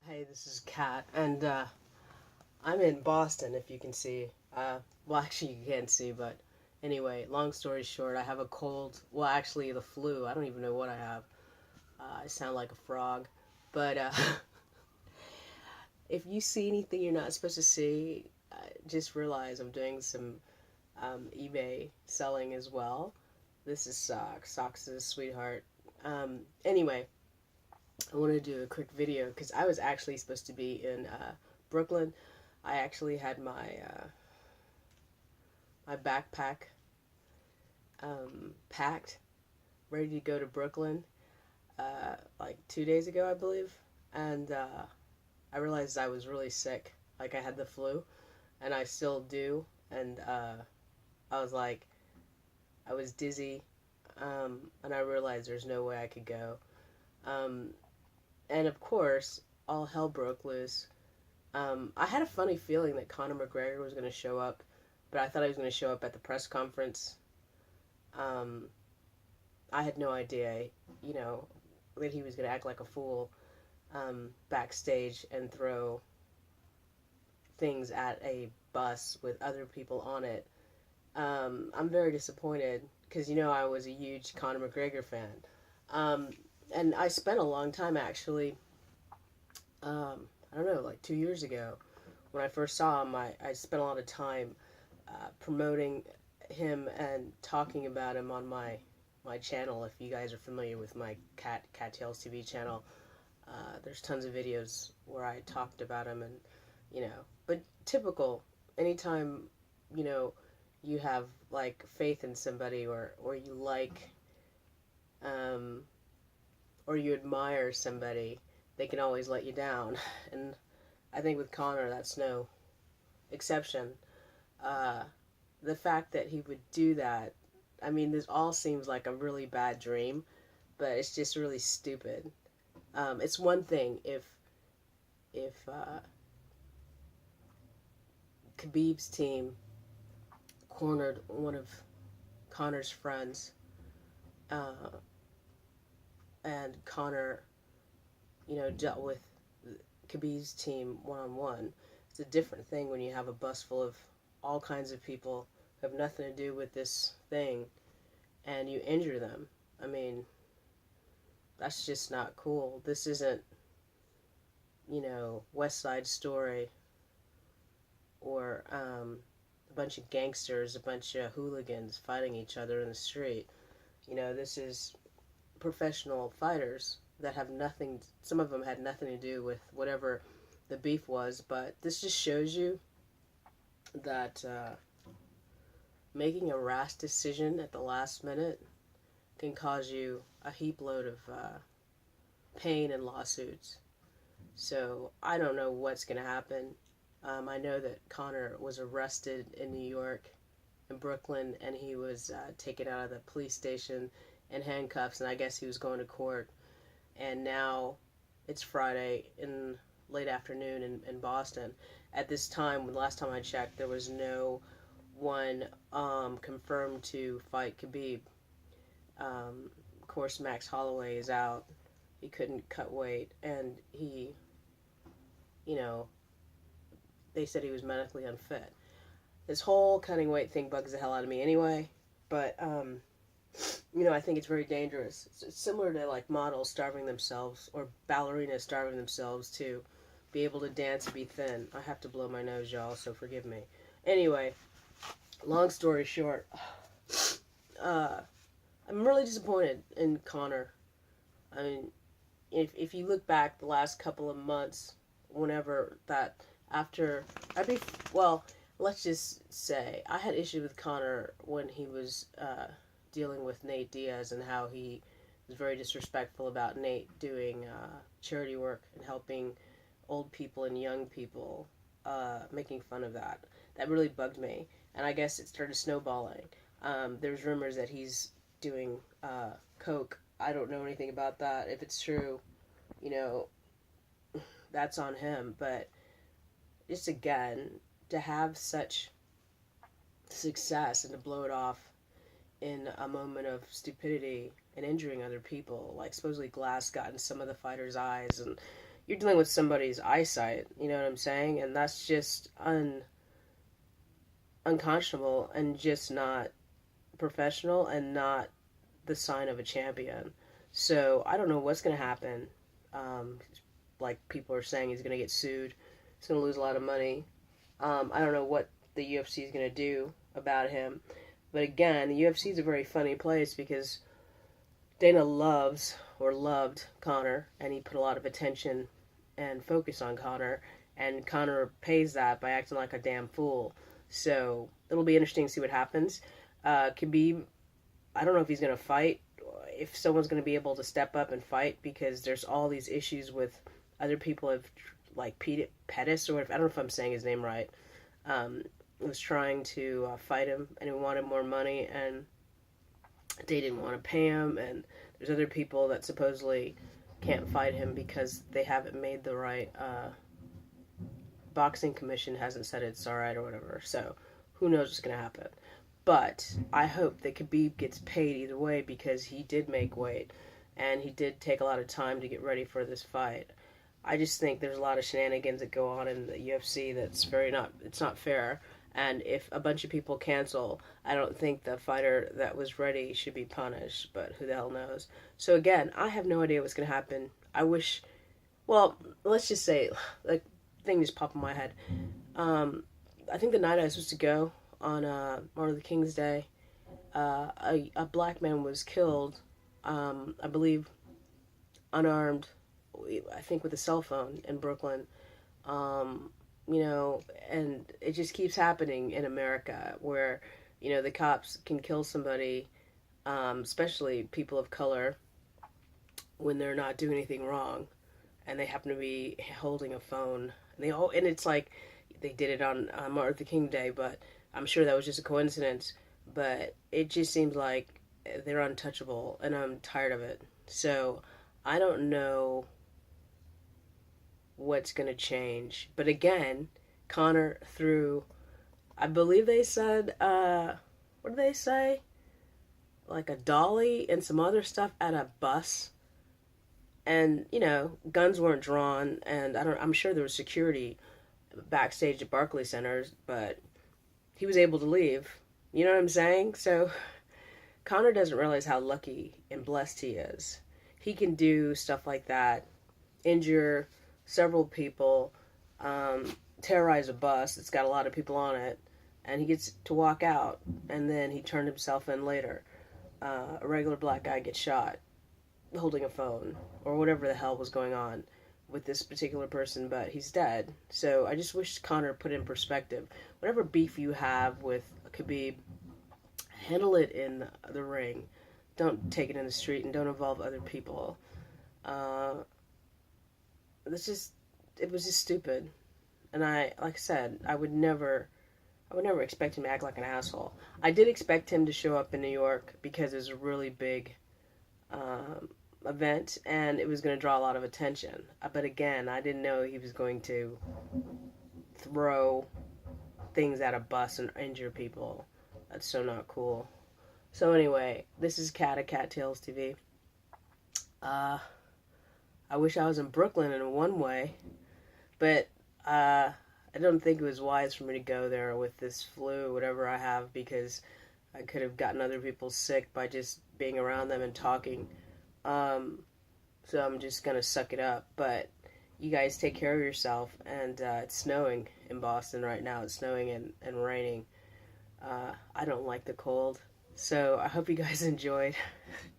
Hey, this is Kat, and I'm in Boston, if you can see. Well, actually, you can't see, but anyway, long story short, I have a cold. Well, actually, the flu. I don't even know what I have. I sound like a frog. But if you see anything you're not supposed to see, just realize I'm doing some eBay selling as well. This is Socks. Socks is a sweetheart. Anyway, I want to do a quick video because I was actually supposed to be in Brooklyn. I actually had my backpack packed, ready to go to Brooklyn like 2 days ago, I believe, and I realized I was really sick. Like I had the flu, and I still do, and I was like, I was dizzy, and I realized there's no way I could go. Um, and of course, all hell broke loose. I had a funny feeling that Conor McGregor was going to show up, but I thought he was going to show up at the press conference. Um, I had no idea, you know, that he was going to act like a fool backstage and throw things at a bus with other people on it. I'm very disappointed because, I was a huge Conor McGregor fan. Um, and I spent a long time actually, I don't know, like 2 years ago when I first saw him, I spent a lot of time promoting him and talking about him on my channel. If you guys are familiar with my Kattalestv channel, there's tons of videos where I talked about him, and but typical. Anytime you know you have like faith in somebody, or you like um, or you admire somebody, they can always let you down, and I think with Conor that's no exception. Uh, the fact that he would do that, I mean, this all seems like a really bad dream, but it's just really stupid. It's one thing if Khabib's team cornered one of Conor's friends, uh, and Conor, dealt with Khabib's team one on one. It's a different thing when you have a bus full of all kinds of people who have nothing to do with this thing, and you injure them. I mean, that's just not cool. This isn't, West Side Story or a bunch of gangsters, a bunch of hooligans fighting each other in the street. This is professional fighters that have nothing, some of them had nothing to do with whatever the beef was, but this just shows you that making a rash decision at the last minute can cause you a heap load of pain and lawsuits. So I don't know what's going to happen. I know that Conor was arrested in New York, in Brooklyn, and he was taken out of the police station in handcuffs, and I guess he was going to court. And now it's Friday in late afternoon in Boston. At this time, the last time I checked, there was no one confirmed to fight Khabib. Of course, Max Holloway is out. He couldn't cut weight, and you know, they said he was medically unfit. This whole cutting weight thing bugs the hell out of me anyway, but I think it's very dangerous. It's similar to like models starving themselves or ballerinas starving themselves to be able to dance and be thin. I have to blow my nose, y'all, so forgive me. Anyway, long story short, uh, I'm really disappointed in Conor. I mean, if you look back the last couple of months, whenever that after well, let's just say I had issue with Conor when he was dealing with Nate Diaz and how he was very disrespectful about Nate doing charity work and helping old people and young people, making fun of that. That really bugged me, and I guess it started snowballing. There's rumors that he's doing coke. I don't know anything about that. If it's true, you know, that's on him. But just again, to have such success and to blow it off in a moment of stupidity and injuring other people, like supposedly glass got in some of the fighters' eyes, and you're dealing with somebody's eyesight, you know what I'm saying? And that's just unconscionable and just not professional and not the sign of a champion. So I don't know what's going to happen. Like people are saying, he's going to get sued. He's going to lose a lot of money. I don't know what the UFC is going to do about him. But again, the UFC is a very funny place because Dana loves or loved Conor, and he put a lot of attention and focus on Conor, and Conor pays that by acting like a damn fool. So it'll be interesting to see what happens. Khabib, I don't know if he's going to fight, if someone's going to be able to step up and fight, because there's all these issues with other people have, like Pettis, or whatever, I don't know if I'm saying his name right, was trying to fight him, and he wanted more money, and they didn't want to pay him, and there's other people that supposedly can't fight him because they haven't made the right, boxing commission hasn't said it's alright or whatever, so who knows what's going to happen. But I hope that Khabib gets paid either way, because he did make weight, and he did take a lot of time to get ready for this fight. I just think there's a lot of shenanigans that go on in the UFC that's it's not fair. And if a bunch of people cancel, I don't think the fighter that was ready should be punished, but who the hell knows. So again, I have no idea what's going to happen. I wish, well, let's just say, like, thing just popped in my head. I think the night I was supposed to go on Martin Luther King's Day, a black man was killed, I believe, unarmed, I think with a cell phone in Brooklyn. You know, and it just keeps happening in America where, you know, the cops can kill somebody, especially people of color, when they're not doing anything wrong, and they happen to be holding a phone. And it's like they did it on Martin Luther King Day, but I'm sure that was just a coincidence. But it just seems like they're untouchable, and I'm tired of it. So I don't know what's going to change. But again, Conor threw, I believe they said, what did they say? Like a dolly and some other stuff at a bus. And, you know, guns weren't drawn, and I'm sure there was security backstage at Barclays Center, but he was able to leave. You know what I'm saying? So Conor doesn't realize how lucky and blessed he is. He can do stuff like that, injure several people, terrorize a bus that's got a lot of people on it, and he gets to walk out, and then he turned himself in later. A regular black guy gets shot holding a phone, or whatever the hell was going on with this particular person, but he's dead. So I just wish Conor put in perspective. Whatever beef you have with Khabib, handle it in the ring. Don't take it in the street, and don't involve other people. It was just stupid. And like I said, I would never expect him to act like an asshole. I did expect him to show up in New York because it was a really big event, and it was going to draw a lot of attention. But again, I didn't know he was going to throw things at a bus and injure people. That's so not cool. So anyway, this is Kat at Kattalestv. I wish I was in Brooklyn in one way, but I don't think it was wise for me to go there with this flu, whatever I have, because I could have gotten other people sick by just being around them and talking. So I'm just gonna suck it up. But you guys take care of yourself, and it's snowing in Boston right now. It's snowing and raining. I don't like the cold. So I hope you guys enjoyed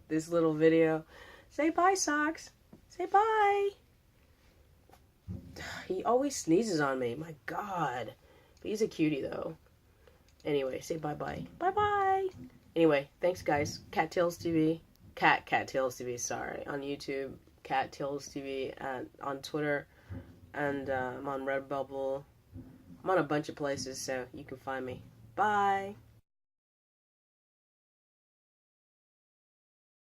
this little video. Say bye, Socks. Say bye. He always sneezes on me. My God. But he's a cutie, though. Anyway, say bye-bye. Bye-bye. Anyway, thanks, guys. Kattalestv. Kattalestv, sorry. On YouTube. Kattalestv. On Twitter. And I'm on Redbubble. I'm on a bunch of places, so you can find me. Bye.